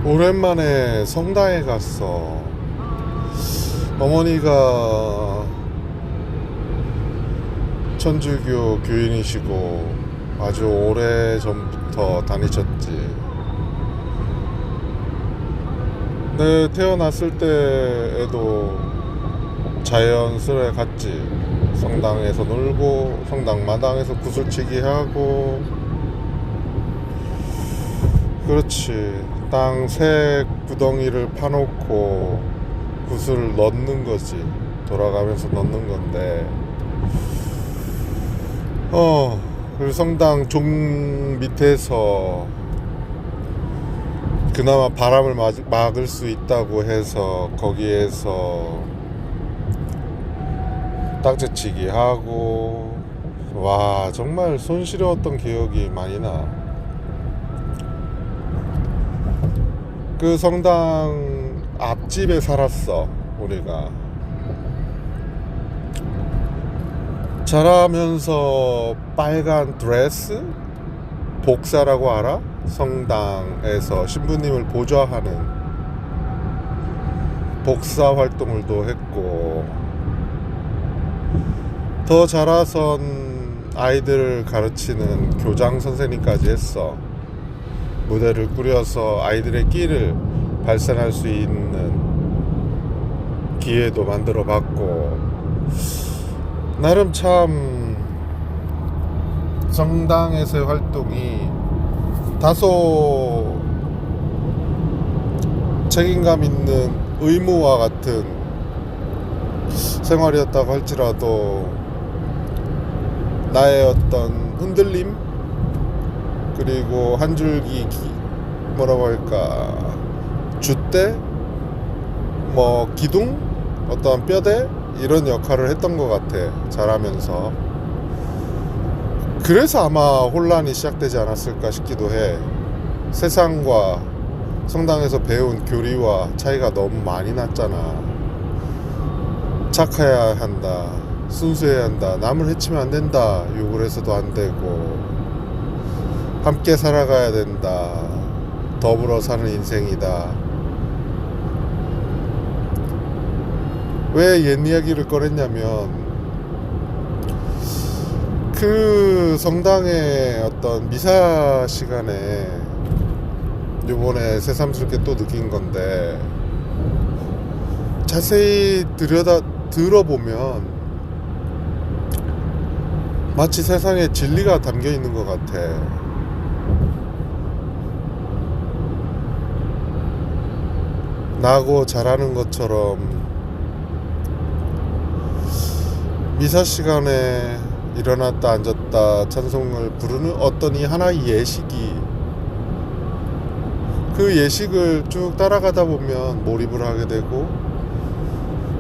오랜만에 성당에 갔어. 어머니가 천주교 교인이시고 아주 오래 전부터 다니셨지. 내 태어났을 때에도 자연스레 갔지. 성당에서 놀고 성당 마당에서 구슬치기 하고. 그렇지. 땅 새 구덩이를 파놓고 구슬을 넣는 거지. 돌아가면서 넣는 건데, 그 성당 종 밑에서 그나마 바람을 막을 수 있다고 해서 거기에서 딱지치기 하고. 와, 정말 손시려웠던 기억이 많이 나. 그 성당 앞집에 살았어, 우리가. 자라면서 빨간 드레스? 복사라고 알아? 성당에서 신부님을 보좌하는 복사 활동을도 했고, 더 자라선 아이들을 가르치는 교장 선생님까지 했어. 무대를 꾸려서 아이들의 끼를 발산할 수 있는 기회도 만들어 봤고, 나름 참 성당에서의 활동이 다소 책임감 있는 의무와 같은 생활이었다고 할지라도 나의 어떤 흔들림, 그리고 한 줄기 뭐라고 할까, 줏대, 뭐 기둥, 어떠한 뼈대, 이런 역할을 했던 것 같아, 자라면서. 그래서 아마 혼란이 시작되지 않았을까 싶기도 해. 세상과 성당에서 배운 교리와 차이가 너무 많이 났잖아. 착해야 한다, 순수해야 한다, 남을 해치면 안 된다, 욕을 해서도 안 되고, 함께 살아가야 된다, 더불어 사는 인생이다. 왜 옛 이야기를 꺼냈냐면, 그 성당의 어떤 미사 시간에 요번에 새삼스럽게 또 느낀 건데, 자세히 들어보면 마치 세상에 진리가 담겨 있는 것 같아. 나고 자라는 것처럼 미사 시간에 일어났다 앉았다 찬송을 부르는 어떤 이 하나의 예식이, 그 예식을 쭉 따라가다 보면 몰입을 하게 되고,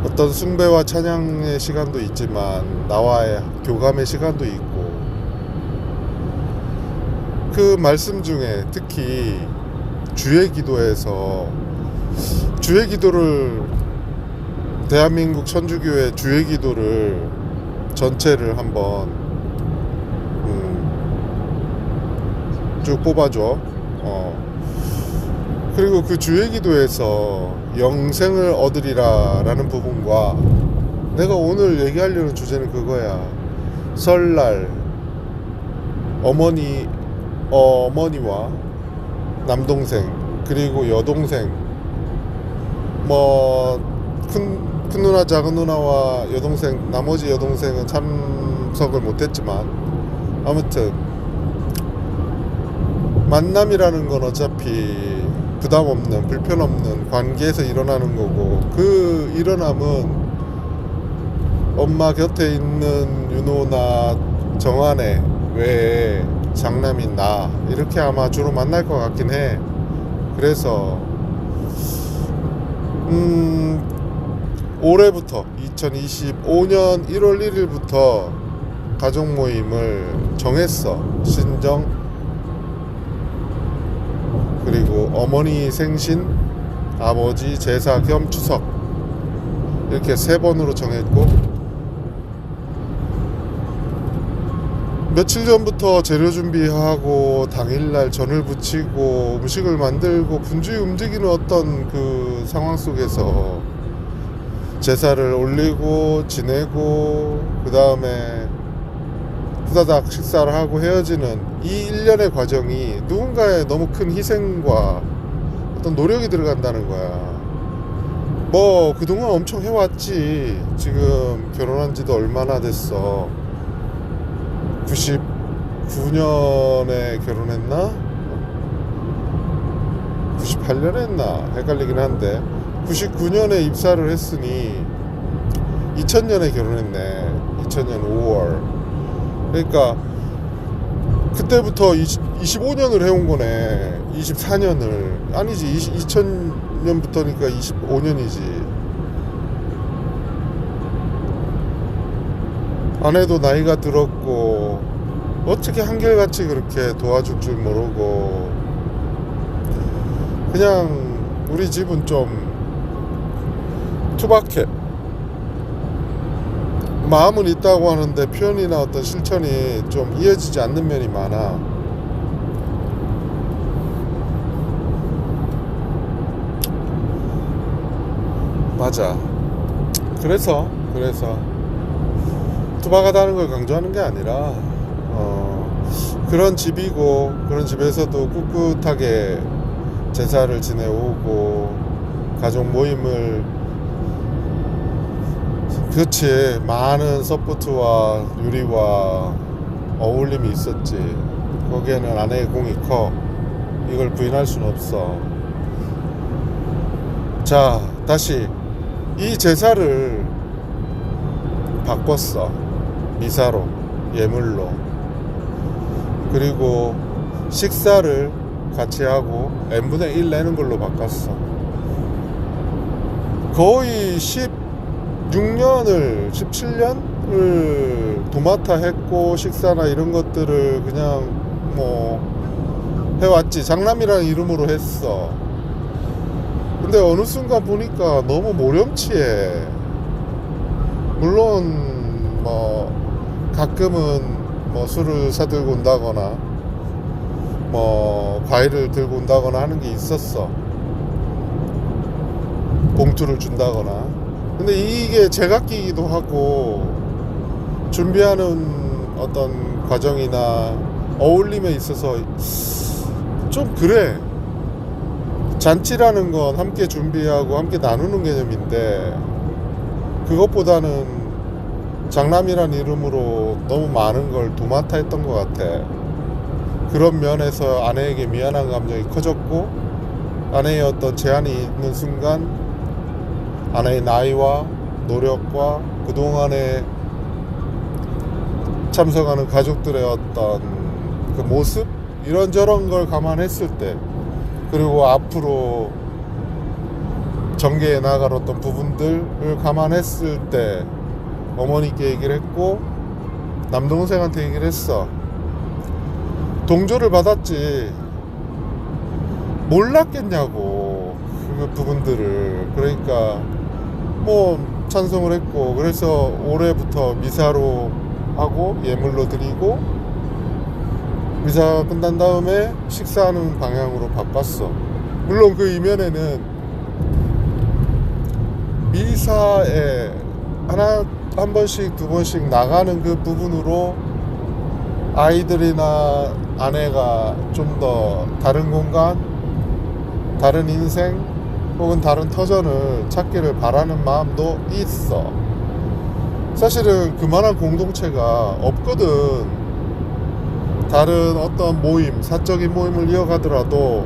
어떤 숭배와 찬양의 시간도 있지만 나와의 교감의 시간도 있고, 그 말씀 중에 특히 주의 기도에서, 주의 기도를, 대한민국 천주교의 주의 기도를 전체를 한번 쭉 뽑아줘. 그리고 그 주의 기도에서 영생을 얻으리라 라는 부분과, 내가 오늘 얘기하려는 주제는 그거야. 설날 어머니와 남동생 그리고 여동생, 뭐 큰 누나 작은 누나와 여동생, 나머지 여동생은 참석을 못했지만, 아무튼 만남이라는 건 어차피 부담 없는, 불편 없는 관계에서 일어나는 거고, 그 일어남은 엄마 곁에 있는 윤호나 정한의 외에 장남인 나, 이렇게 아마 주로 만날 것 같긴 해. 그래서 올해부터 2025년 1월 1일부터 가족 모임을 정했어. 신정, 그리고 어머니 생신, 아버지 제사 겸 추석, 이렇게 3번으로 정했고, 며칠 전부터 재료 준비하고 당일날 전을 부치고 음식을 만들고 분주히 움직이는 어떤 그 상황 속에서 제사를 올리고 지내고 그 다음에 후다닥 식사를 하고 헤어지는 이 일련의 과정이 누군가의 너무 큰 희생과 어떤 노력이 들어간다는 거야. 뭐 그동안 엄청 해왔지. 지금 결혼한 지도 얼마나 됐어. 99년에 결혼했나? 98년에 했나? 헷갈리긴 한데 99년에 입사를 했으니 2000년에 결혼했네. 2000년 5월. 그러니까 그때부터 25년을 해온 거네. 24년을 아니지 2000년부터니까 25년이지. 아내도 나이가 들었고 어떻게 한결같이 그렇게 도와줄 줄 모르고 그냥 우리 집은 좀 투박해. 마음은 있다고 하는데 표현이나 어떤 실천이 좀 이어지지 않는 면이 많아. 맞아. 그래서 투박하다는 걸 강조하는 게 아니라 그런 집이고 그런 집에서도 꿋꿋하게 제사를 지내오고 가족 모임을 그렇지 많은 서포트와 유리와 어울림이 있었지. 거기에는 아내의 공이 커. 이걸 부인할 수는 없어. 자, 다시 이 제사를 바꿨어. 미사로, 예물로. 그리고 식사를 같이 하고 n분의 1 내는 걸로 바꿨어. 거의 16년을 17년을 도맡아 했고 식사나 이런 것들을 그냥 뭐 해왔지. 장남이라는 이름으로 했어. 근데 어느 순간 보니까 너무 모렴치해. 물론 뭐 가끔은 뭐 술을 사들고 온다거나 뭐 과일을 들고 온다거나 하는 게 있었어. 봉투를 준다거나. 근데 이게 제각기이기도 하고 준비하는 어떤 과정이나 어울림에 있어서 좀 그래. 잔치라는 건 함께 준비하고 함께 나누는 개념인데 그것보다는 장남이란 이름으로 너무 많은 걸 도맡아 했던 것 같아. 그런 면에서 아내에게 미안한 감정이 커졌고 아내의 어떤 제한이 있는 순간 아내의 나이와 노력과 그동안에 참석하는 가족들의 어떤 그 모습 이런저런 걸 감안했을 때 그리고 앞으로 전개해 나갈 어떤 부분들을 감안했을 때 어머니께 얘기를 했고 남동생한테 얘기를 했어. 동조를 받았지. 몰랐겠냐고 그 부분들을. 그러니까 뭐 찬송을 했고 그래서 올해부터 미사로 하고 예물로 드리고 미사 끝난 다음에 식사하는 방향으로 바꿨어. 물론 그 이면에는 미사에 한 번씩 두 번씩 나가는 그 부분으로 아이들이나 아내가 좀 더 다른 공간, 다른 인생 혹은 다른 터전을 찾기를 바라는 마음도 있어. 사실은 그만한 공동체가 없거든. 다른 어떤 모임, 사적인 모임을 이어가더라도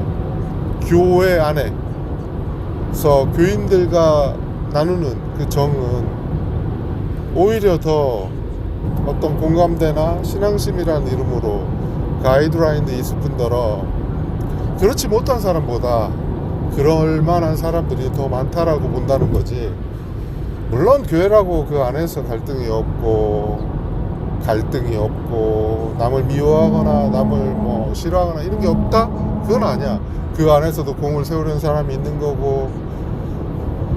교회 안에서 교인들과 나누는 그 정은 오히려 더 어떤 공감대나 신앙심이라는 이름으로 가이드라인도 있을 뿐더러 그렇지 못한 사람보다 그럴 만한 사람들이 더 많다라고 본다는 거지. 물론 교회라고 그 안에서 갈등이 없고 남을 미워하거나 남을 뭐 싫어하거나 이런 게 없다? 그건 아니야. 그 안에서도 공을 세우려는 사람이 있는 거고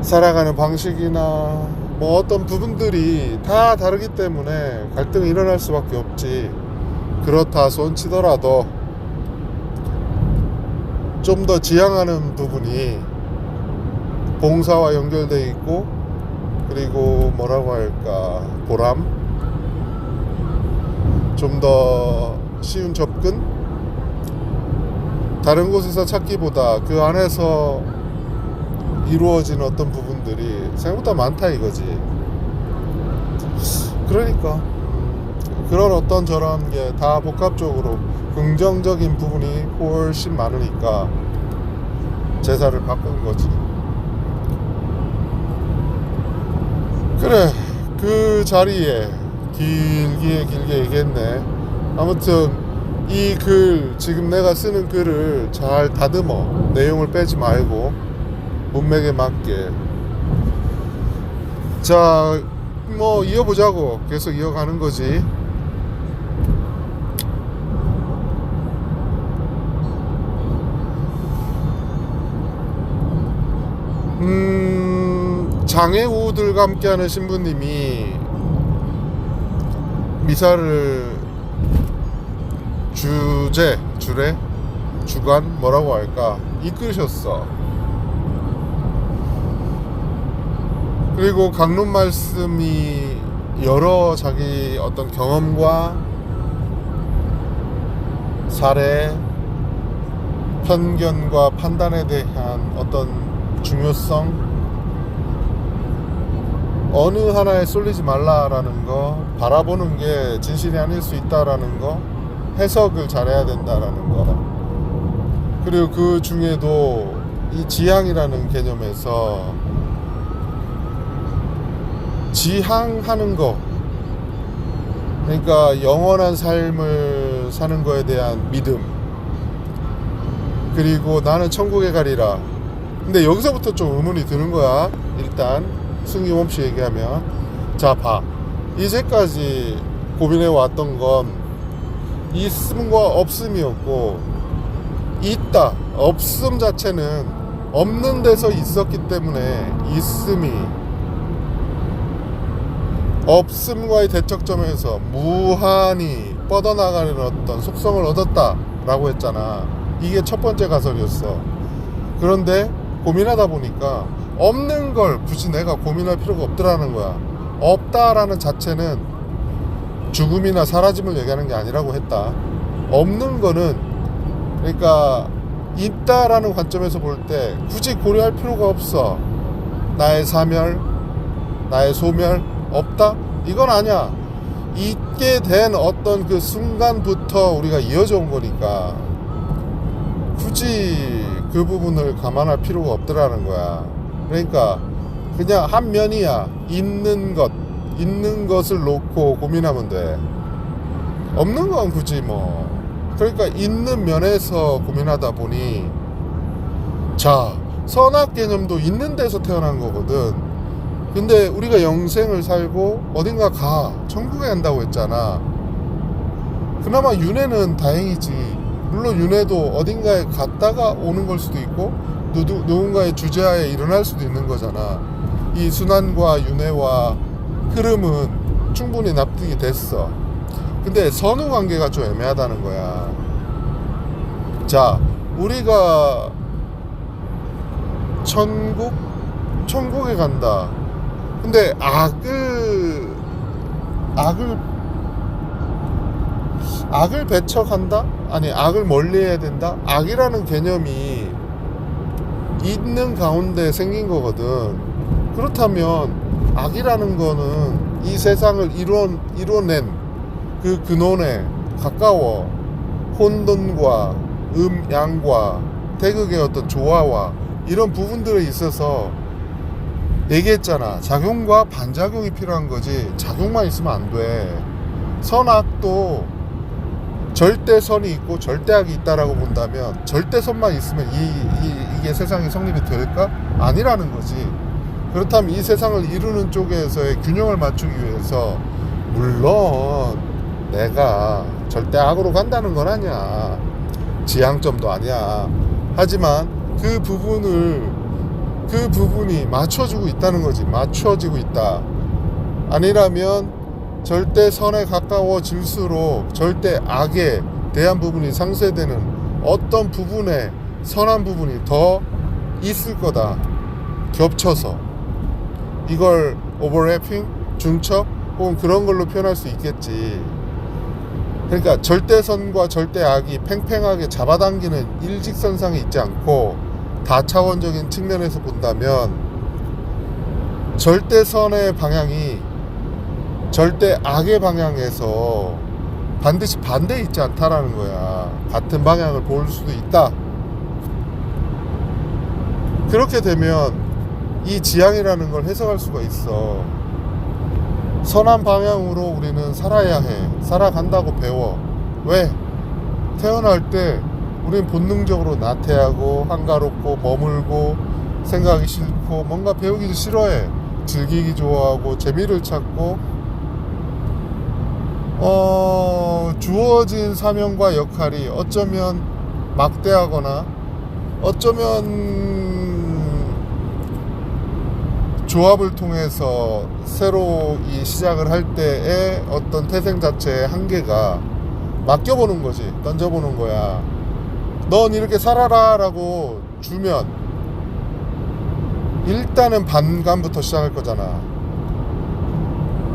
살아가는 방식이나 뭐 어떤 부분들이 다 다르기 때문에 갈등이 일어날 수밖에 없지. 그렇다 손 치더라도 좀 더 지향하는 부분이 봉사와 연결되어 있고, 그리고 뭐라고 할까, 보람, 좀 더 쉬운 접근, 다른 곳에서 찾기보다 그 안에서 이루어진 어떤 부분들이 생각보다 많다 이거지. 그러니까 그런 어떤 저런 게 다 복합적으로 긍정적인 부분이 훨씬 많으니까 제사를 바꾼 거지. 그래, 그 자리에 길게 얘기했네. 아무튼 이 글, 지금 내가 쓰는 글을 잘 다듬어. 내용을 빼지 말고 문맥에 맞게. 자, 뭐 이어보자고. 계속 이어가는 거지. 장애우들과 함께하는 신부님이 미사를 주간 뭐라고 할까 이끌으셨어. 그리고 강론 말씀이 여러 자기 어떤 경험과 사례, 편견과 판단에 대한 어떤 중요성, 어느 하나에 쏠리지 말라라는 거, 바라보는 게 진실이 아닐 수 있다라는 거, 해석을 잘해야 된다라는 거, 그리고 그 중에도 이 지향이라는 개념에서 지향하는 거, 그러니까 영원한 삶을 사는 거에 대한 믿음, 그리고 나는 천국에 가리라. 근데 여기서부터 좀 의문이 드는 거야. 일단 숨김없이 얘기하면, 자, 봐, 이제까지 고민해 왔던 건 있음과 없음이었고, 있다, 없음 자체는 없는 데서 있었기 때문에 있음이 없음과의 대척점에서 무한히 뻗어나가는 어떤 속성을 얻었다 라고 했잖아. 이게 첫 번째 가설이었어. 그런데 고민하다 보니까 없는 걸 굳이 내가 고민할 필요가 없더라는 거야. 없다라는 자체는 죽음이나 사라짐을 얘기하는 게 아니라고 했다. 없는 거는, 그러니까 있다라는 관점에서 볼 때 굳이 고려할 필요가 없어. 나의 사멸, 나의 소멸, 없다? 이건 아니야. 있게 된 어떤 그 순간부터 우리가 이어져 온 거니까 굳이 그 부분을 감안할 필요가 없더라는 거야. 그러니까 그냥 한 면이야. 있는 것을 놓고 고민하면 돼. 없는 건 굳이 뭐. 그러니까 있는 면에서 고민하다 보니, 자, 선악 개념도 있는 데서 태어난 거거든. 근데 우리가 영생을 살고 어딘가 천국에 간다고 했잖아. 그나마 윤회는 다행이지. 물론 윤회도 어딘가에 갔다가 오는 걸 수도 있고, 누군가의 주재하에 일어날 수도 있는 거잖아. 이 순환과 윤회와 흐름은 충분히 납득이 됐어. 근데 선후 관계가 좀 애매하다는 거야. 자, 우리가 천국에 간다. 근데 악을 배척한다? 아니, 악을 멀리해야 된다? 악이라는 개념이 있는 가운데 생긴 거거든. 그렇다면 악이라는 거는 이 세상을 이뤄낸 그 근원에 가까워. 혼돈과 양과 태극의 어떤 조화와 이런 부분들에 있어서 얘기했잖아. 작용과 반작용이 필요한 거지. 작용만 있으면 안 돼. 선악도 절대선이 있고 절대악이 있다라고 본다면, 절대선만 있으면 이게 세상이 성립이 될까? 아니라는 거지. 그렇다면 이 세상을 이루는 쪽에서의 균형을 맞추기 위해서, 물론 내가 절대악으로 간다는 건 아니야. 지향점도 아니야. 하지만 그 부분이 맞춰지고 있다는 거지. 맞춰지고 있다. 아니라면 절대 선에 가까워질수록 절대 악에 대한 부분이 상쇄되는 어떤 부분에 선한 부분이 더 있을 거다. 겹쳐서 이걸 오버래핑, 중첩 혹은 그런 걸로 표현할 수 있겠지. 그러니까 절대선과 절대악이 팽팽하게 잡아당기는 일직선상에 있지 않고 다차원적인 측면에서 본다면 절대선의 방향이 절대악의 방향에서 반드시 반대에 있지 않다라는 거야. 같은 방향을 볼 수도 있다. 그렇게 되면 이 지향이라는 걸 해석할 수가 있어. 선한 방향으로 우리는 살아야 해. 살아간다고 배워. 왜? 태어날 때 우린 본능적으로 나태하고 한가롭고 머물고 생각하기 싫고 뭔가 배우기도 싫어해. 즐기기 좋아하고 재미를 찾고 주어진 사명과 역할이 어쩌면 막대하거나 어쩌면 조합을 통해서 새로 이 시작을 할 때의 어떤 태생 자체의 한계가 맡겨보는 거지. 던져보는 거야. 넌 이렇게 살아라 라고 주면 일단은 반감부터 시작할 거잖아.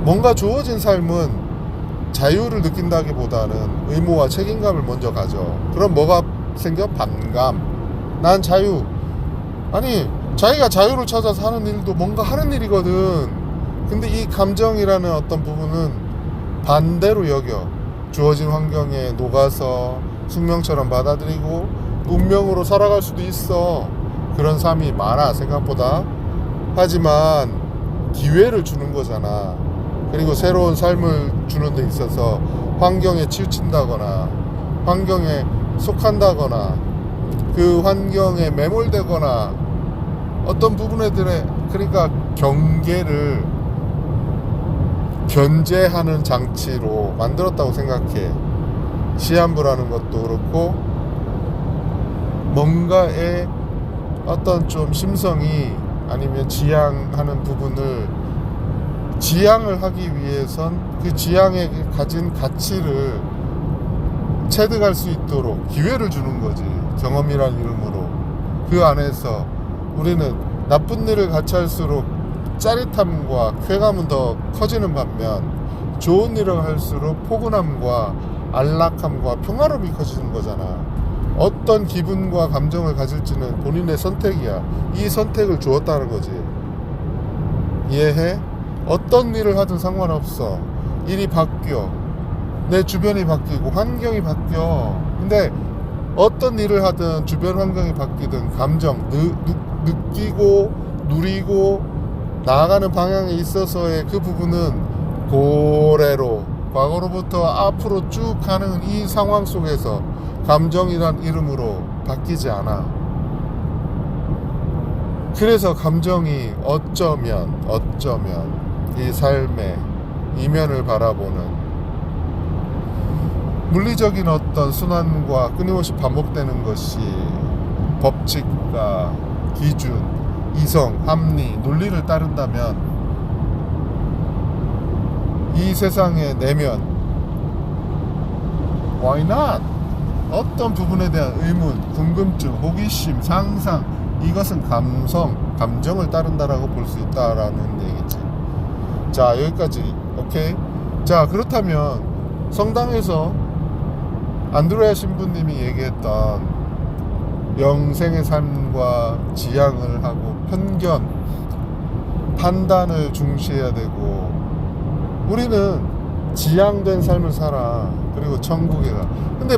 뭔가 주어진 삶은 자유를 느낀다기보다는 의무와 책임감을 먼저 가져. 그럼 뭐가 생겨? 반감. 난 자유. 아니 자기가 자유를 찾아서 하는 일도 뭔가 하는 일이거든. 근데 이 감정이라는 어떤 부분은 반대로 여겨. 주어진 환경에 녹아서 숙명처럼 받아들이고 운명으로 살아갈 수도 있어. 그런 삶이 많아 생각보다. 하지만 기회를 주는 거잖아. 그리고 새로운 삶을 주는 데 있어서 환경에 치우친다거나 환경에 속한다거나 그 환경에 매몰되거나 어떤 부분들에 그러니까 경계를 견제하는 장치로 만들었다고 생각해. 시한부라는 것도 그렇고 뭔가의 어떤 좀 심성이 아니면 지향하는 부분을 지향을 하기 위해선 그 지향에 가진 가치를 체득할 수 있도록 기회를 주는 거지. 경험이란 이름으로. 그 안에서 우리는 나쁜 일을 같이 할수록 짜릿함과 쾌감은 더 커지는 반면 좋은 일을 할수록 포근함과 안락함과 평화로움이 커지는 거잖아. 어떤 기분과 감정을 가질지는 본인의 선택이야. 이 선택을 주었다는 거지. 이해해? 어떤 일을 하든 상관없어. 일이 바뀌어. 내 주변이 바뀌고 환경이 바뀌어. 근데 어떤 일을 하든 주변 환경이 바뀌든 감정, 느끼고 누리고 나아가는 방향에 있어서의 그 부분은 고래로 과거로부터 앞으로 쭉 가는 이 상황 속에서 감정이란 이름으로 바뀌지 않아. 그래서 감정이 어쩌면 이 삶의 이면을 바라보는 물리적인 어떤 순환과 끊임없이 반복되는 것이 법칙과 기준, 이성, 합리, 논리를 따른다면 이 세상의 내면 Why not? 어떤 부분에 대한 의문, 궁금증, 호기심, 상상 이것은 감정을 따른다라고 볼 수 있다라는 얘기지. 자 여기까지 오케이. 자 그렇다면 성당에서 안드레아 신부님이 얘기했던 영생의 삶과 지향을 하고 편견, 판단을 중시해야 되고 우리는 지향된 삶을 살아. 그리고 천국에 가. 근데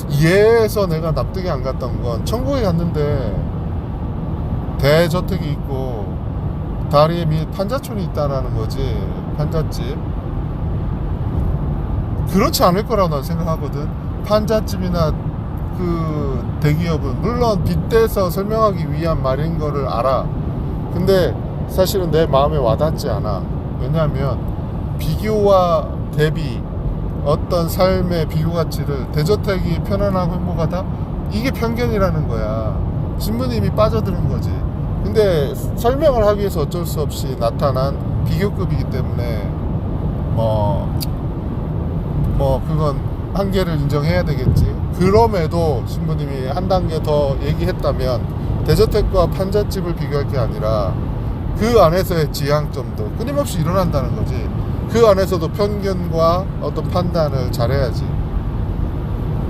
이해해서 내가 납득이 안 갔던 건 천국에 갔는데 대저택이 있고 다리에 판자촌이 있다라는 거지. 판잣집. 그렇지 않을 거라고 난 생각하거든. 판잣집이나 그 대기업은 물론 빗대서 설명하기 위한 말인 거를 알아. 근데 사실은 내 마음에 와닿지 않아. 왜냐하면 비교와 대비 어떤 삶의 비교 가치를 대저택이 편안하고 행복하다? 이게 편견이라는 거야. 신부님이 빠져드는 거지. 근데 설명을 하기 위해서 어쩔 수 없이 나타난 비교급이기 때문에 그건 한계를 인정해야 되겠지. 그럼에도 신부님이 한 단계 더 얘기했다면 대저택과 판잣집을 비교할 게 아니라 그 안에서의 지향점도 끊임없이 일어난다는 거지. 그 안에서도 편견과 어떤 판단을 잘해야지.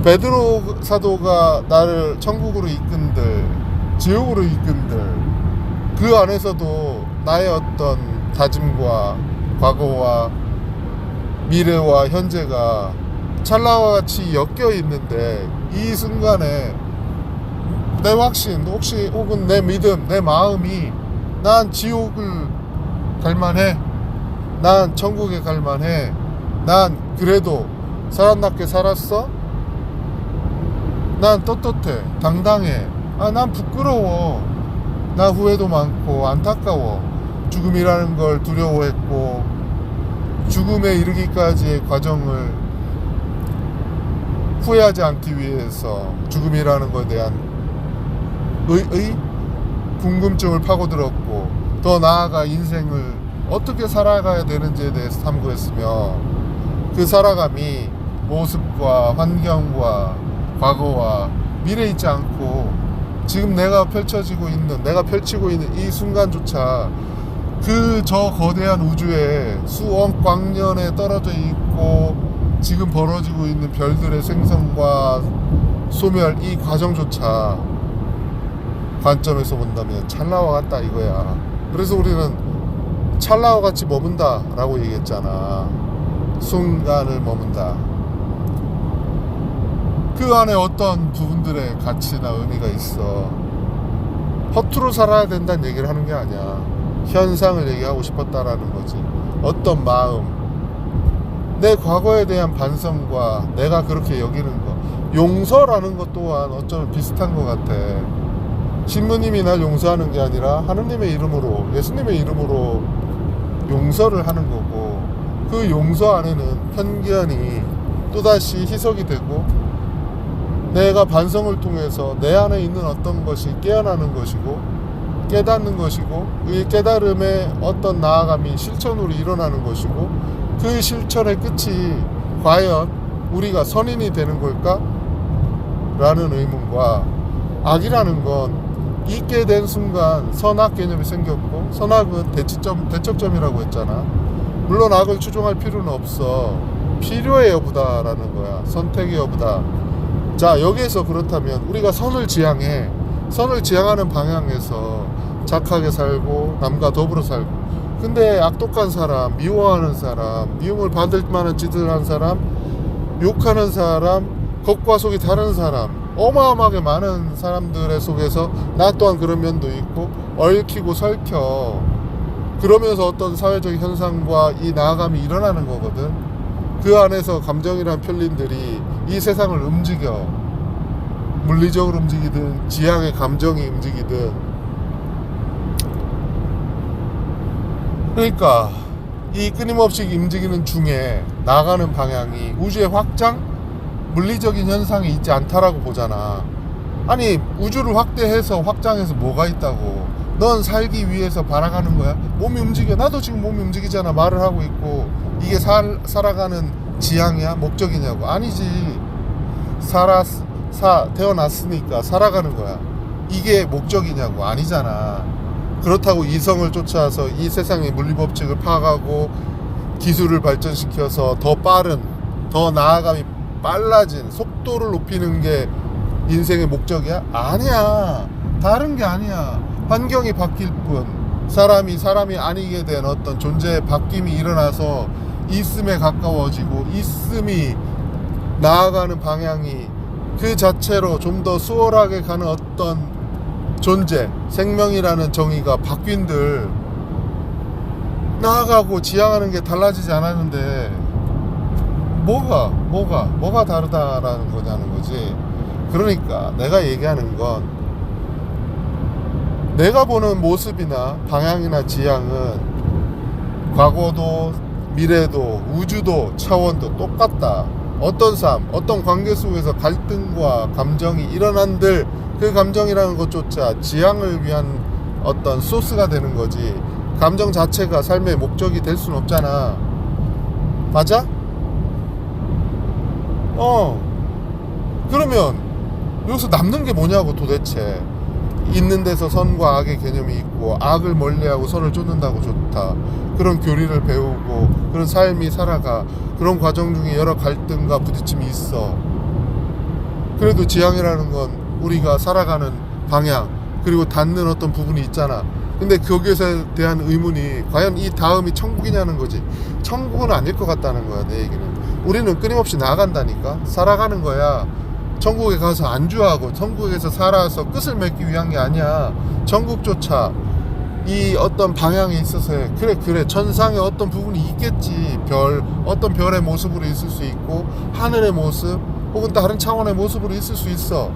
베드로 사도가 나를 천국으로 이끈들, 지옥으로 이끈들, 그 안에서도 나의 어떤 다짐과 과거와 미래와 현재가 찰나와 같이 엮여 있는데, 이 순간에 내 확신 혹은 내 믿음, 내 마음이 난 지옥을 갈만해, 난 천국에 갈만해, 난 그래도 사람답게 살았어, 난 떳떳해, 당당해, 난 부끄러워, 나 후회도 많고 안타까워, 죽음이라는 걸 두려워했고 죽음에 이르기까지의 과정을 후회하지 않기 위해서 죽음이라는 것에 대한 궁금증을 파고들었고, 더 나아가 인생을 어떻게 살아가야 되는지에 대해서 탐구했으며, 그 살아감이 모습과 환경과 과거와 미래에 있지 않고 지금 내가 펼치고 있는 이 순간조차 그 저 거대한 우주에 수억 광년에 떨어져 있고 지금 벌어지고 있는 별들의 생성과 소멸, 이 과정조차 관점에서 본다면 찰나와 같다 이거야. 그래서 우리는 찰나와 같이 머문다 라고 얘기했잖아. 순간을 머문다. 그 안에 어떤 부분들의 가치나 의미가 있어. 허투루 살아야 된다는 얘기를 하는 게 아니야. 현상을 얘기하고 싶었다라는 거지. 어떤 마음, 내 과거에 대한 반성과 내가 그렇게 여기는 거, 용서라는 것 또한 어쩌면 비슷한 것 같아. 신부님이 날 용서하는 게 아니라 하느님의 이름으로, 예수님의 이름으로 용서를 하는 거고, 그 용서 안에는 편견이 또다시 희석이 되고 내가 반성을 통해서 내 안에 있는 어떤 것이 깨어나는 것이고 깨닫는 것이고, 이 깨달음의 어떤 나아감이 실천으로 일어나는 것이고, 그 실천의 끝이 과연 우리가 선인이 되는 걸까? 라는 의문과, 악이라는 건 있게 된 순간 선악 개념이 생겼고, 선악은 대척점이라고 했잖아. 물론 악을 추종할 필요는 없어. 필요의 여부다 라는 거야. 선택의 여부다. 자, 여기에서 그렇다면 우리가 선을 지향하는 방향에서 착하게 살고 남과 더불어 살고, 근데 악독한 사람, 미워하는 사람, 미움을 받을 만한 짓을 한 사람, 욕하는 사람, 겉과 속이 다른 사람, 어마어마하게 많은 사람들의 속에서 나 또한 그런 면도 있고 얽히고 설켜, 그러면서 어떤 사회적 현상과 이 나아감이 일어나는 거거든. 그 안에서 감정이란 편린들이 이 세상을 움직여. 물리적으로 움직이든 지향의 감정이 움직이든. 그러니까 이 끊임없이 움직이는 중에 나가는 방향이 우주의 확장? 물리적인 현상이 있지 않다라고 보잖아. 아니, 우주를 확대해서 확장해서 뭐가 있다고. 넌 살기 위해서 바라가는 거야. 몸이 움직여. 나도 지금 몸이 움직이잖아. 말을 하고 있고. 이게 살아가는 지향이야? 목적이냐고. 아니지. 태어났으니까 살아가는 거야. 이게 목적이냐고. 아니잖아. 그렇다고 이성을 쫓아서 이 세상의 물리법칙을 파악하고 기술을 발전시켜서 더 빠른, 더 나아감이 빨라진 속도를 높이는 게 인생의 목적이야? 아니야. 다른 게 아니야. 환경이 바뀔 뿐, 사람이 아니게 된 어떤 존재의 바뀜이 일어나서 있음에 가까워지고, 있음이 나아가는 방향이 그 자체로 좀 더 수월하게 가는 어떤 존재, 생명이라는 정의가 바뀐들 나아가고 지향하는 게 달라지지 않았는데 뭐가 다르다라는 거냐는 거지. 그러니까 내가 얘기하는 건, 내가 보는 모습이나 방향이나 지향은 과거도 미래도 우주도 차원도 똑같다. 어떤 삶, 어떤 관계 속에서 갈등과 감정이 일어난들 그 감정이라는 것조차 지향을 위한 어떤 소스가 되는 거지, 감정 자체가 삶의 목적이 될 수는 없잖아. 맞아? 그러면 여기서 남는 게 뭐냐고 도대체. 있는 데서 선과 악의 개념이 있고, 악을 멀리하고 선을 쫓는다고 좋다. 그런 교리를 배우고 그런 삶이 살아가. 그런 과정 중에 여러 갈등과 부딪힘이 있어. 그래도 지향이라는 건 우리가 살아가는 방향, 그리고 닿는 어떤 부분이 있잖아. 근데 거기에 대한 의문이 과연 이 다음이 천국이냐는 거지. 천국은 아닐 것 같다는 거야, 내 얘기는. 우리는 끊임없이 나아간다니까. 살아가는 거야. 천국에 가서 안주하고 천국에서 살아서 끝을 맺기 위한 게 아니야. 천국조차 이 어떤 방향에 있어서 그래 천상에 어떤 부분이 있겠지. 어떤 별의 모습으로 있을 수 있고, 하늘의 모습 혹은 다른 차원의 모습으로 있을 수 있어.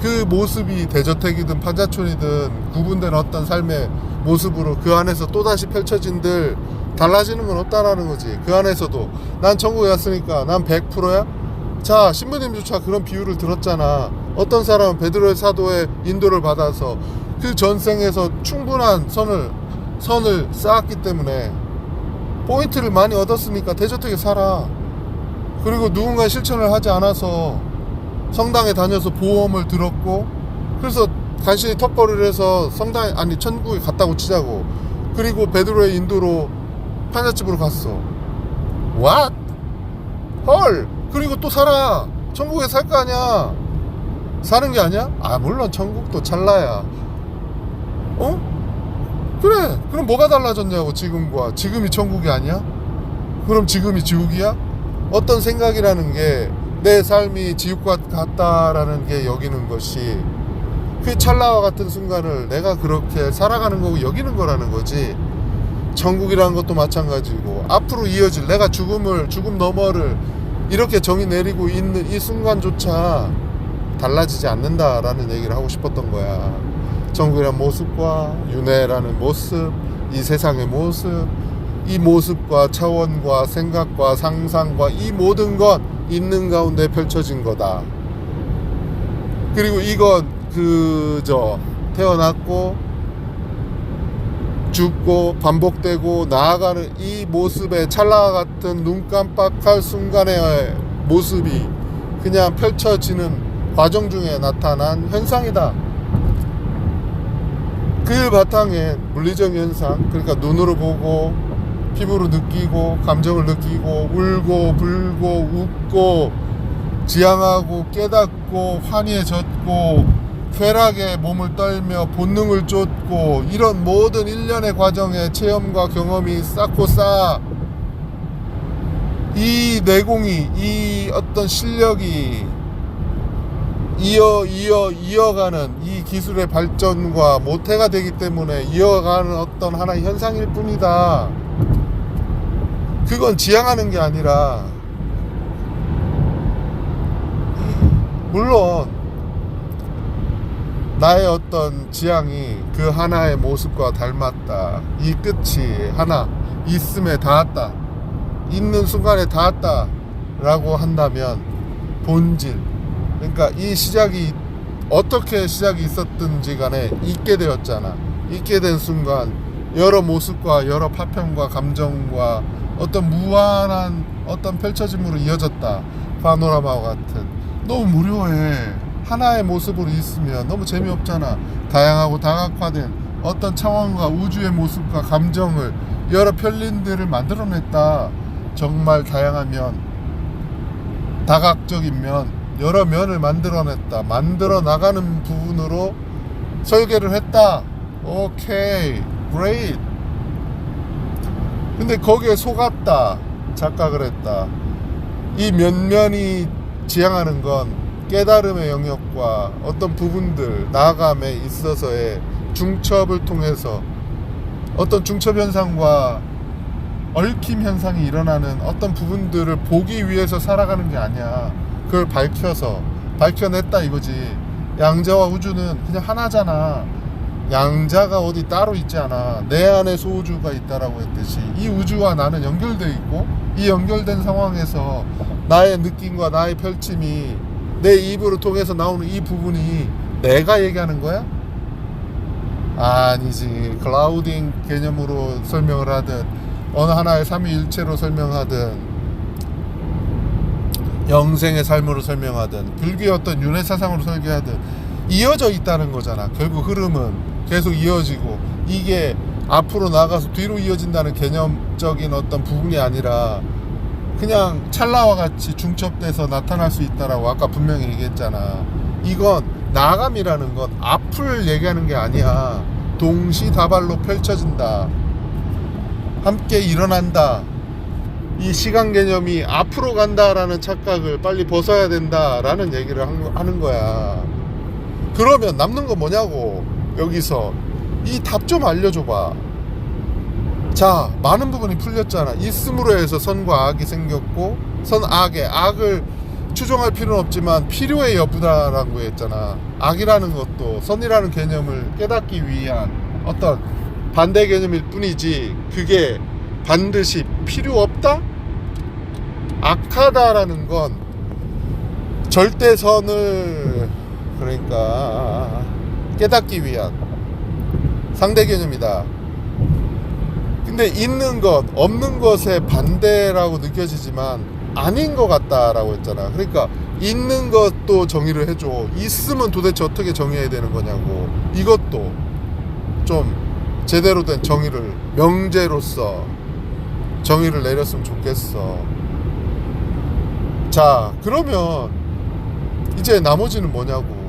그 모습이 대저택이든 판자촌이든 구분된 어떤 삶의 모습으로 그 안에서 또다시 펼쳐진들 달라지는 건 없다라는 거지. 그 안에서도 난 천국에 갔으니까 난 100%야? 자, 신부님조차 그런 비유를 들었잖아. 어떤 사람은 베드로의 사도의 인도를 받아서 그 전생에서 충분한 선을 쌓았기 때문에 포인트를 많이 얻었으니까 대저택에 살아. 그리고 누군가 실천을 하지 않아서 성당에 다녀서 보험을 들었고, 그래서 간신히 턱걸이를 해서 천국에 갔다고 치자고. 그리고 베드로의 인도로 판잣집으로 갔어. What? 헐! 그리고 또 살아. 천국에 살 거 아니야. 사는 게 아니야? 물론 천국도 찰나야. 그래. 그럼 뭐가 달라졌냐고. 지금과. 지금이 천국이 아니야? 그럼 지금이 지옥이야? 어떤 생각이라는 게 내 삶이 지옥과 같다라는 게 여기는 것이, 그 찰나와 같은 순간을 내가 그렇게 살아가는 거고 여기는 거라는 거지. 천국이라는 것도 마찬가지고, 앞으로 이어질 내가 죽음 너머를 이렇게 정의 내리고 있는 이 순간조차 달라지지 않는다라는 얘기를 하고 싶었던 거야. 천국이라는 모습과 윤회라는 모습, 이 세상의 모습, 이 모습과 차원과 생각과 상상과 이 모든 것 있는 가운데 펼쳐진 거다. 그리고 이건 태어났고 죽고 반복되고 나아가는 이 모습의 찰나와 같은 눈 깜빡할 순간의 모습이 그냥 펼쳐지는 과정 중에 나타난 현상이다. 그 바탕에 물리적 현상, 그러니까 눈으로 보고 피부로 느끼고 감정을 느끼고 울고 불고 웃고 지향하고 깨닫고 환희해졌고 쾌락에 몸을 떨며 본능을 쫓고, 이런 모든 일련의 과정에 체험과 경험이 쌓고 쌓아 이 내공이, 이 어떤 실력이 이어가는 이 기술의 발전과 모태가 되기 때문에 이어가는 어떤 하나의 현상일 뿐이다. 그건 지향하는 게 아니라, 물론 나의 어떤 지향이 그 하나의 모습과 닮았다, 이 끝이 하나 있음에 닿았다, 있는 순간에 닿았다 라고 한다면 본질, 그러니까 이 시작이 어떻게 시작이 있었든지 간에 있게 되었잖아. 있게 된 순간 여러 모습과 여러 파편과 감정과 어떤 무한한 어떤 펼쳐짐으로 이어졌다. 파노라마와 같은. 너무 무료해. 하나의 모습으로 있으면 너무 재미없잖아. 다양하고 다각화된 어떤 차원과 우주의 모습과 감정을, 여러 편린들을 만들어냈다. 정말 다양한 면, 다각적인 면, 여러 면을 만들어냈다. 만들어 나가는 부분으로 설계를 했다. 오케이, great. 근데 거기에 속았다. 착각을 했다. 이 면면이 지향하는 건 깨달음의 영역과 어떤 부분들, 나아감에 있어서의 중첩을 통해서 어떤 중첩 현상과 얽힘 현상이 일어나는 어떤 부분들을 보기 위해서 살아가는 게 아니야. 그걸 밝혀냈다 이거지. 양자와 우주는 그냥 하나잖아. 양자가 어디 따로 있지 않아. 내 안에 소우주가 있다라고 했듯이 이 우주와 나는 연결되어 있고, 이 연결된 상황에서 나의 느낌과 나의 펼침이 내 입으로 통해서 나오는 이 부분이 내가 얘기하는 거야? 아니지. 클라우딩 개념으로 설명을 하든 어느 하나의 삼위일체로 설명하든 영생의 삶으로 설명하든 불교의 어떤 윤회 사상으로 설계하든 이어져 있다는 거잖아. 결국 흐름은 계속 이어지고 이게 앞으로 나가서 뒤로 이어진다는 개념적인 어떤 부분이 아니라 그냥 찰나와 같이 중첩돼서 나타날 수 있다라고 아까 분명히 얘기했잖아. 이건 나아감이라는 건 앞을 얘기하는 게 아니야. 동시다발로 펼쳐진다. 함께 일어난다. 이 시간 개념이 앞으로 간다라는 착각을 빨리 벗어야 된다라는 얘기를 하는 거야. 그러면 남는 건 뭐냐고. 여기서 이 답 좀 알려줘봐. 자, 많은 부분이 풀렸잖아. 있음으로 해서 선과 악이 생겼고 선악의 악을 추종할 필요는 없지만 필요의 여부다라고 했잖아. 악이라는 것도 선이라는 개념을 깨닫기 위한 어떤 반대 개념일 뿐이지 그게 반드시 필요 없다? 악하다라는 건 절대선을 그러니까 깨닫기 위한 상대 개념이다. 근데 있는 것, 없는 것의 반대라고 느껴지지만 아닌 것 같다라고 했잖아. 그러니까 있는 것도 정의를 해줘. 있으면 도대체 어떻게 정의해야 되는 거냐고. 이것도 좀 제대로 된 정의를 명제로서 정의를 내렸으면 좋겠어. 자, 그러면 이제 나머지는 뭐냐고.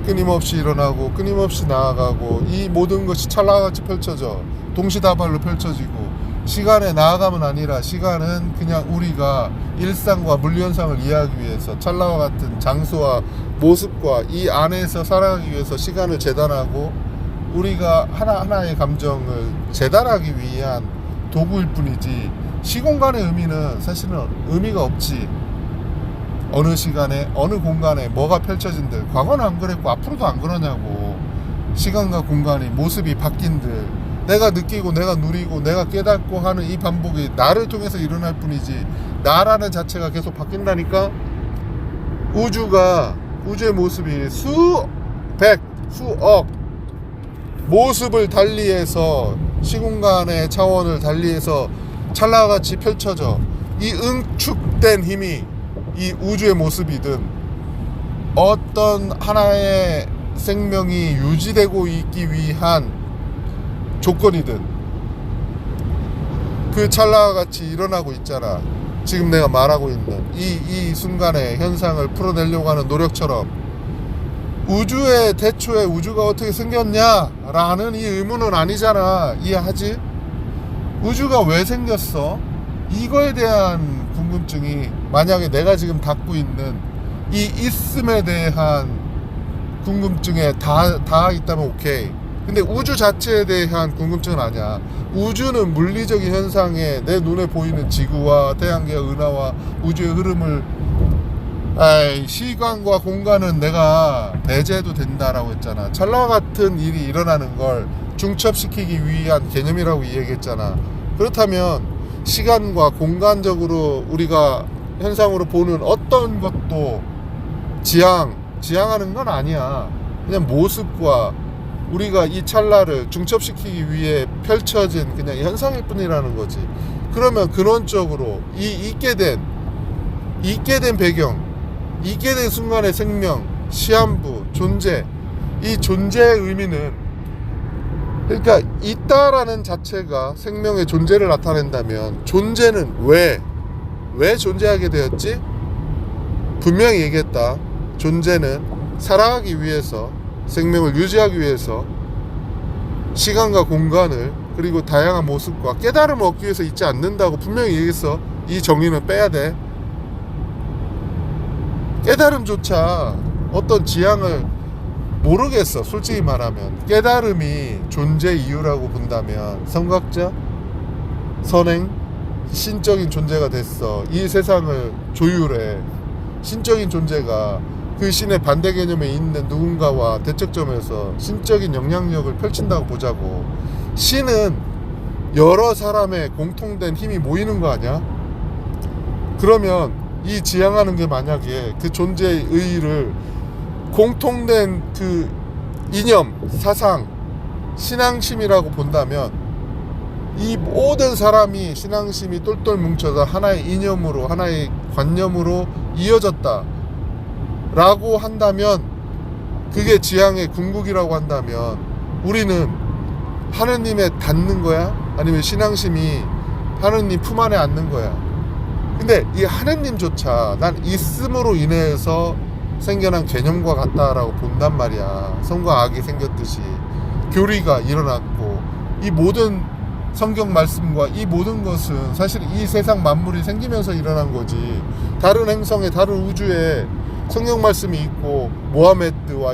끊임없이 일어나고 끊임없이 나아가고 이 모든 것이 찰나같이 펼쳐져 동시다발로 펼쳐지고 시간의 나아감은 아니라 시간은 그냥 우리가 일상과 물리현상을 이해하기 위해서 찰나와 같은 장소와 모습과 이 안에서 살아가기 위해서 시간을 재단하고 우리가 하나하나의 감정을 재단하기 위한 도구일 뿐이지 시공간의 의미는 사실은 의미가 없지. 어느 시간에 어느 공간에 뭐가 펼쳐진들 과거는 안 그랬고 앞으로도 안 그러냐고. 시간과 공간이 모습이 바뀐들 내가 느끼고 내가 누리고 내가 깨닫고 하는 이 반복이 나를 통해서 일어날 뿐이지 나라는 자체가 계속 바뀐다니까. 우주의 모습이 수백 수억 모습을 달리해서 시공간의 차원을 달리해서 찰나같이 펼쳐져. 이 응축된 힘이 이 우주의 모습이든 어떤 하나의 생명이 유지되고 있기 위한 조건이든 그 찰나와 같이 일어나고 있잖아. 지금 내가 말하고 있는 이 순간의 현상을 풀어내려고 하는 노력처럼 우주의 대초에 우주가 어떻게 생겼냐라는 이 의문은 아니잖아. 이해하지? 우주가 왜 생겼어? 이거에 대한 궁금증이 만약에 내가 지금 갖고 있는 이 있음에 대한 궁금증에 다 있다면 오케이. 근데 우주 자체에 대한 궁금증은 아니야. 우주는 물리적인 현상에 내 눈에 보이는 지구와 태양계와 은하와 우주의 흐름을 시간과 공간은 내가 배제해도 된다라고 했잖아. 찰나와 같은 일이 일어나는 걸 중첩시키기 위한 개념이라고 얘기했잖아. 그렇다면 시간과 공간적으로 우리가 현상으로 보는 어떤 것도 지향하는 건 아니야. 그냥 모습과 우리가 이 찰나를 중첩시키기 위해 펼쳐진 그냥 현상일 뿐이라는 거지. 그러면 근원적으로 있게 된 배경, 있게 된 순간의 생명, 시한부, 존재, 이 존재의 의미는 그러니까 있다라는 자체가 생명의 존재를 나타낸다면 존재는 왜 존재하게 되었지? 분명히 얘기했다. 존재는 살아가기 위해서 생명을 유지하기 위해서 시간과 공간을 그리고 다양한 모습과 깨달음을 얻기 위해서 있지 않는다고 분명히 얘기했어. 이 정의는 빼야 돼. 깨달음조차 어떤 지향을 모르겠어. 솔직히 말하면 깨달음이 존재 이유라고 본다면 성각자, 선행, 신적인 존재가 됐어. 이 세상을 조율해. 신적인 존재가 그 신의 반대 개념에 있는 누군가와 대척점에서 신적인 영향력을 펼친다고 보자고. 신은 여러 사람의 공통된 힘이 모이는 거 아니야? 그러면 이 지향하는 게 만약에 그 존재의 의의를 공통된 그 이념, 사상, 신앙심이라고 본다면 이 모든 사람이 신앙심이 똘똘 뭉쳐서 하나의 이념으로 하나의 관념으로 이어졌다 라고 한다면, 그게 지향의 궁극이라고 한다면, 우리는 하느님에 닿는 거야? 아니면 신앙심이 하느님 품 안에 앉는 거야? 근데 이 하느님조차 난 있음으로 인해서 생겨난 개념과 같다라고 본단 말이야. 선과 악이 생겼듯이 교리가 일어났고, 이 모든 성경 말씀과 이 모든 것은 사실 이 세상 만물이 생기면서 일어난 거지. 다른 행성에, 다른 우주에 성경 말씀이 있고 모하메드와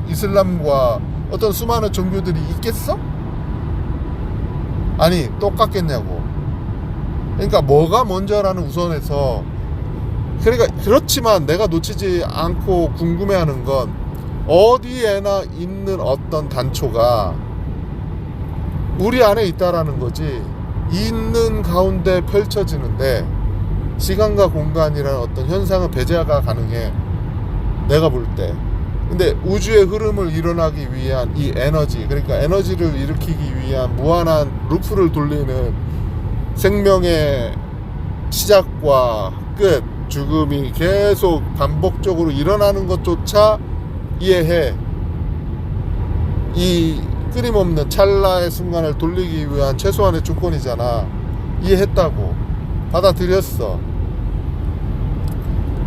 이슬람과 어떤 수많은 종교들이 있겠어? 아니, 똑같겠냐고. 그러니까 뭐가 먼저라는 우선에서, 그러니까 그렇지만 내가 놓치지 않고 궁금해하는 건, 어디에나 있는 어떤 단초가 우리 안에 있다라는 거지. 있는 가운데 펼쳐지는데 시간과 공간이라는 어떤 현상은 배제가 가능해, 내가 볼 때. 근데 우주의 흐름을 일어나기 위한 이 에너지, 그러니까 에너지를 일으키기 위한 무한한 루프를 돌리는 생명의 시작과 끝, 죽음이 계속 반복적으로 일어나는 것조차 이해해. 이 끊임없는 찰나의 순간을 돌리기 위한 최소한의 조건이잖아. 이해했다고, 받아들였어.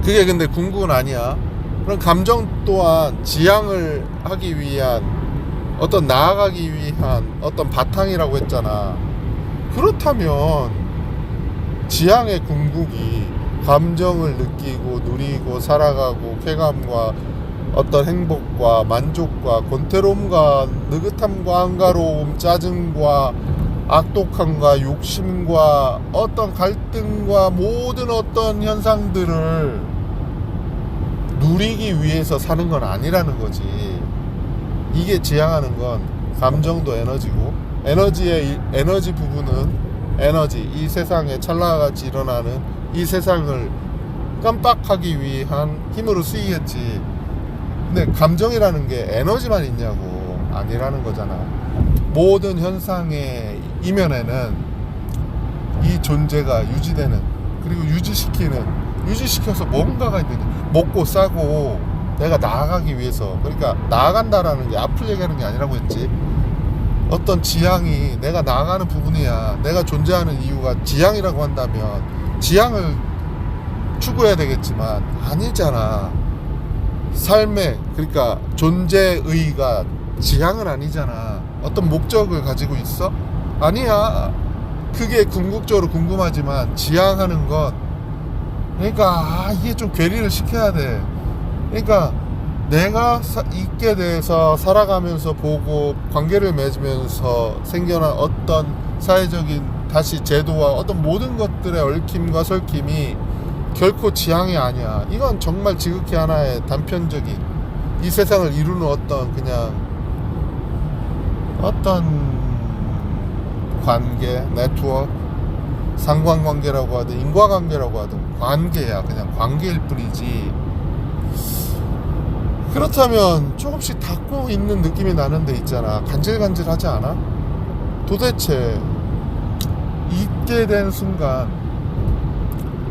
그게 근데 궁극은 아니야. 그런 감정 또한 지향을 하기 위한, 어떤 나아가기 위한 어떤 바탕이라고 했잖아. 그렇다면 지향의 궁극이 감정을 느끼고 누리고 살아가고, 쾌감과 어떤 행복과 만족과 권태로움과 느긋함과 한가로움, 짜증과 악독함과 욕심과 어떤 갈등과 모든 어떤 현상들을 누리기 위해서 사는 건 아니라는 거지. 이게 지향하는 건 감정도 에너지고, 에너지의 에너지 부분은 에너지, 이 세상에 찰나같이 일어나는 이 세상을 깜빡하기 위한 힘으로 쓰이겠지. 근데 감정이라는 게 에너지만 있냐고. 아니라는 거잖아. 모든 현상의 이면에는 이 존재가 유지되는, 그리고 유지시켜서 뭔가가 있는, 먹고 싸고 내가 나아가기 위해서. 그러니까 나아간다라는 게 앞을 얘기하는 게 아니라고 했지. 어떤 지향이 내가 나아가는 부분이야. 내가 존재하는 이유가 지향이라고 한다면 지향을 추구해야 되겠지만, 아니잖아. 삶의, 그러니까 존재의가 지향은 아니잖아. 어떤 목적을 가지고 있어? 아니야. 그게 궁극적으로 궁금하지만 지향하는 것, 그러니까 이게 좀 괴리를 시켜야 돼. 그러니까 내가 있게 돼서 살아가면서 보고 관계를 맺으면서 생겨난 어떤 사회적인 다시 제도와 어떤 모든 것들의 얽힘과 설킴이 결코 지향이 아니야. 이건 정말 지극히 하나의 단편적인 이 세상을 이루는 어떤 그냥 어떤 관계, 네트워크, 상관관계라고 하든 인과관계라고 하든 관계야. 그냥 관계일 뿐이지. 그렇다면 조금씩 닿고 있는 느낌이 나는 데 있잖아. 간질간질하지 않아? 도대체 있게 된 순간,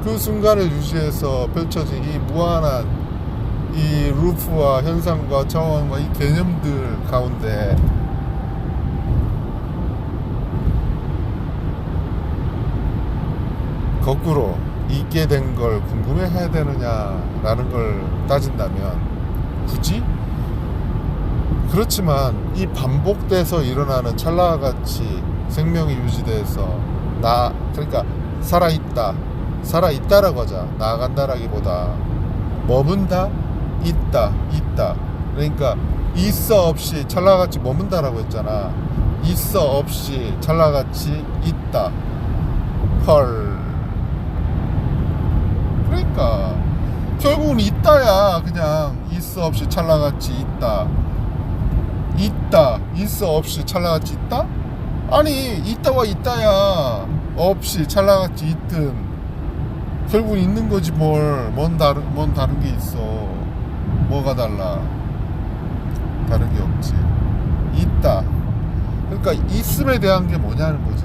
그 순간을 유지해서 펼쳐진 이 무한한 이 루프와 현상과 차원과 이 개념들 가운데 거꾸로 있게 된 걸 궁금해해야 되느냐라는 걸 따진다면, 굳이? 그렇지만 이 반복돼서 일어나는 찰나같이 생명이 유지돼서 그러니까 살아있다라고 하자. 나아간다라기보다 머문다, 있다. 그러니까 있어 없이 찰나같이 머문다라고 했잖아. 있어 없이 찰나같이 있다. 헐. 그러니까 결국은 있다야. 그냥 있어 없이 찰나같이 있다. 있어 없이 찰나같이 있다? 아니, 있다와 있다야 없이 찰나같이 있든 결국 있는 거지. 뭔 다른 게 있어. 뭐가 달라? 다른 게 없지. 있다. 그러니까 있음에 대한 게 뭐냐는 거지.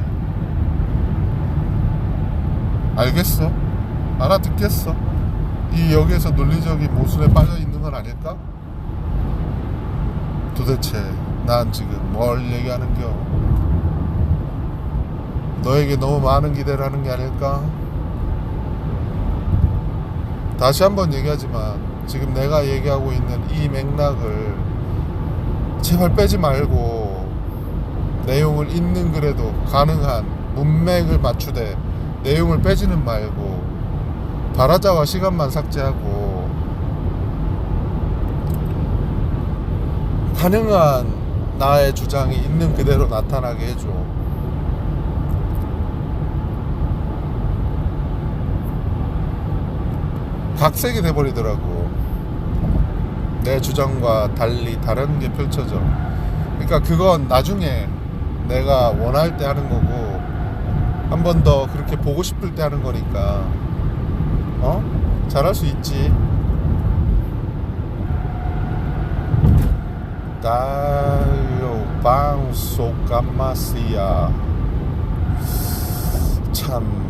알겠어? 알아듣겠어? 이 여기에서 논리적인 모순에 빠져 있는 건 아닐까? 도대체 난 지금 뭘 얘기하는겨? 너에게 너무 많은 기대를 하는 게 아닐까? 다시 한번 얘기하지만 지금 내가 얘기하고 있는 이 맥락을 제발 빼지 말고 내용을 있는 그래도 가능한 문맥을 맞추되 내용을 빼지는 말고 발화자와 시간만 삭제하고 가능한 나의 주장이 있는 그대로 나타나게 해줘. 각색이 돼버리더라고. 내 주장과 달리 다른 게 펼쳐져. 그러니까 그건 나중에 내가 원할 때 하는 거고 한 번 더 그렇게 보고 싶을 때 하는 거니까 잘할 수 있지. 다요 방소 까마시야. 참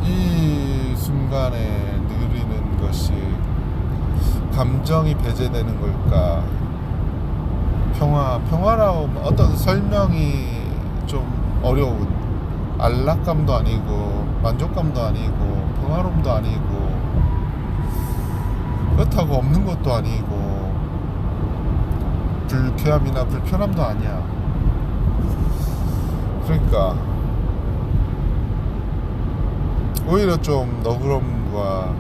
이 순간에 느리는 것이 감정이 배제되는 걸까? 평화라고 어떤 설명이 좀 어려운, 안락감도 아니고 만족감도 아니고 평화로움도 아니고 그렇다고 없는 것도 아니고 불쾌함이나 불편함도 아니야. 그러니까 오히려 좀 너그러움과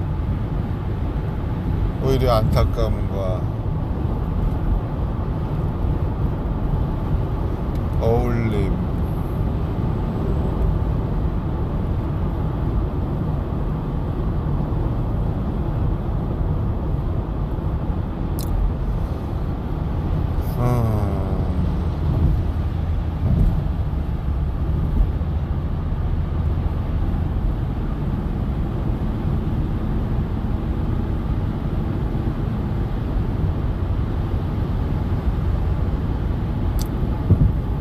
오히려 안타까움과 어울림,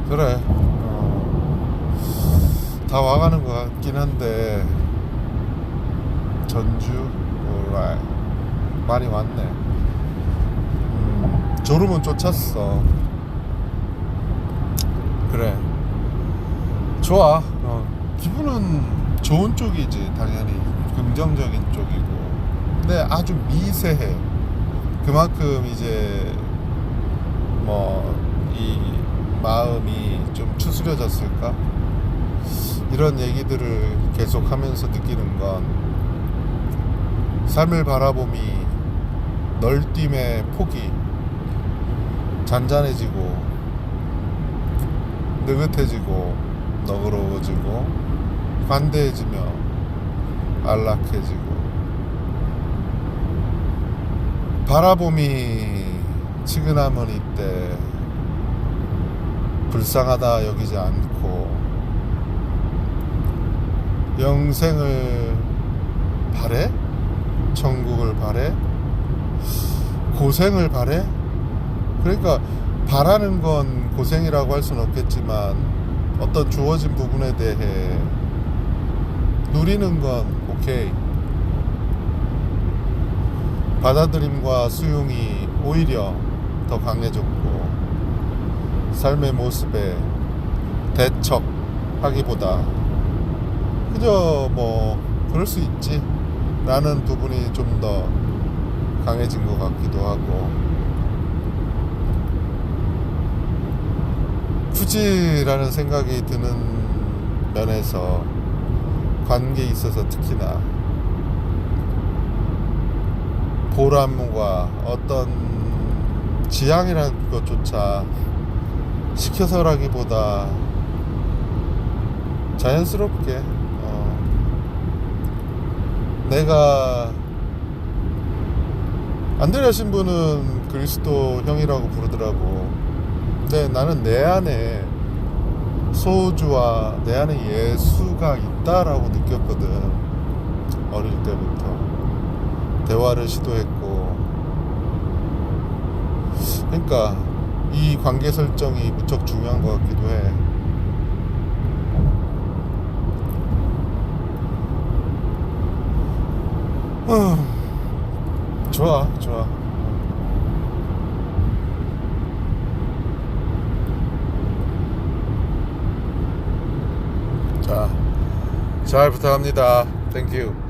그래. 다 와가는 것 같긴 한데 전주 오라이 많이 왔네. 졸음은 쫓았어. 그래, 좋아. 기분은 좋은 쪽이지 당연히. 긍정적인 쪽이고. 근데 아주 미세해. 그만큼 이제 뭐 이 마음이 좀 추스려졌을까? 이런 얘기들을 계속 하면서 느끼는 건 삶을 바라봄이 널뛰의 폭이 잔잔해지고 느긋해지고 너그러워지고 관대해지며 안락해지고 바라봄이 치근함은 이때 불쌍하다 여기지 않고 영생을 바래? 천국을 바래? 고생을 바래? 그러니까 바라는 건 고생이라고 할 수는 없겠지만 어떤 주어진 부분에 대해 누리는 건 오케이. 받아들임과 수용이 오히려 더 강해졌고 삶의 모습에 대척하기보다 그저 뭐 그럴 수 있지 라는 부분이 좀 더 강해진 것 같기도 하고, 굳이 라는 생각이 드는 면에서 관계에 있어서 특히나 보람과 어떤 지향이라는 것조차 시켜서라기보다 자연스럽게 내가 안드레아 신부는 그리스도 형이라고 부르더라고. 근데 나는 내 안에 소주와 내 안에 예수가 있다라고 느꼈거든. 어릴 때부터 대화를 시도했고. 그러니까 이 관계 설정이 무척 중요한 것 같기도 해. 좋아 좋아. 자, 잘 부탁합니다. 땡큐.